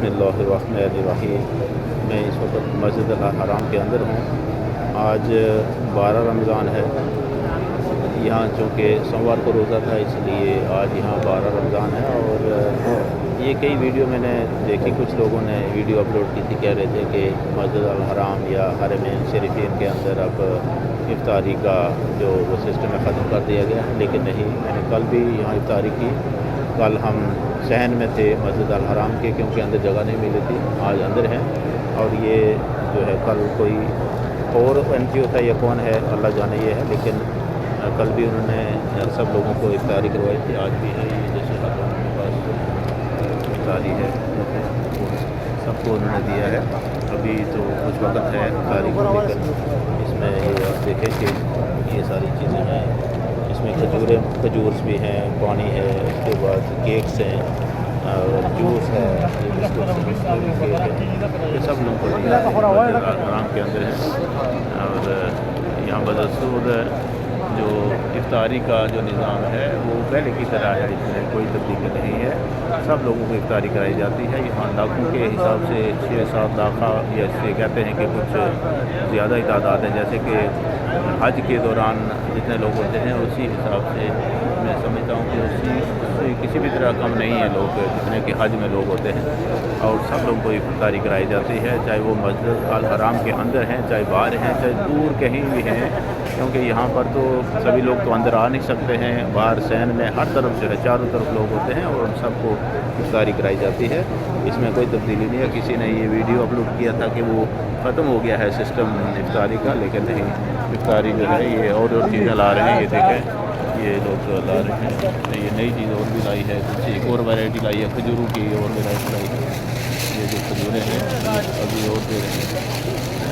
बिस्मिल्लाहिर्रहमानिर्रहीम। मैं इस वक्त मस्जिद अल-हराम के अंदर हूँ। आज 12 रमज़ान है। यहाँ चूँकि सोमवार को रोज़ा था, इसलिए आज यहाँ 12 रमज़ान है। और ये कई वीडियो मैंने देखी, कुछ लोगों ने वीडियो अपलोड की थी, कह रहे थे कि मस्जिद अल-हराम या हरमैन शरीफैन के अंदर अब इफ्तारी का जो वो सिस्टम है ख़त्म कर दिया गया है। लेकिन नहीं, मैंने कल भी यहाँ इफ्तारी की। कल हम सहन में थे मस्जिद अल-हराम के, क्योंकि अंदर जगह नहीं मिली थी। आज अंदर हैं। और ये जो है कल कोई और NGO था या कौन है अल्लाह जाने ये है, लेकिन कल भी उन्होंने सब लोगों को इफ्तारी करवाई थी। आज भी है, ये जैसे हाथों के पास इफ्तारी है, सबको उन्होंने दिया है। अभी तो कुछ वक्त है इफ्तारी को लेकर। इसमें ये आप देखें कि ये सारी चीज़ें हैं। इसमें खजूर भी हैं, पानी है, उसके बाद केक्स हैं और जूस है, ये सब लोगों को दिया है आराम के अंदर है। और यहाँ बदसूद जो इफ्तारी का जो निज़ाम है वो पहले की तरह है, इसमें कोई तब्दीली नहीं है। सब लोगों को इफ्तारी कराई जाती है। यहाँ लाखों के हिसाब से 6-7 लाख, या इससे कहते हैं कि कुछ ज़्यादा ही तादाद है। जैसे कि हज के दौरान जितने लोग होते हैं उसी हिसाब से मैं समझता हूँ कि उससे किसी भी तरह कम नहीं है लोग जितने कि हज में लोग होते हैं। और सब लोगों को इफ्तारी कराई जाती है, चाहे वो मस्जिद अल-हराम के अंदर हैं, चाहे बाहर हैं, चाहे दूर कहीं भी हैं। क्योंकि यहाँ पर तो सभी लोग तो अंदर आ नहीं सकते हैं। बाहर सहन में हर तरफ जो है चारों तरफ लोग होते हैं और उन सबको इफ्तारी कराई जाती है। इसमें कोई तब्दीली नहीं है। किसी ने ये वीडियो अपलोड किया था कि वो ख़त्म हो गया है सिस्टम इफ्तारी का, लेकिन नहीं, इफ्तारी जो है ये और चीज़ें ला रहे हैं। ये देखें, ये लोग ला रहे हैं, ये नई चीज़ और भी लाई है, कुछ एक और वैरायटी लाई है, खजूरों की और वैरायटी लाई है। ये जो खजूरें हैं अभी और दे रहे हैं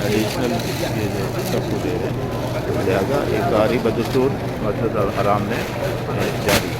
एडिशनल, ये जो सबको दे रहे हैं। लिहाजा इफ्तारी बदस्तूर मस्जिद अल-हराम में जारी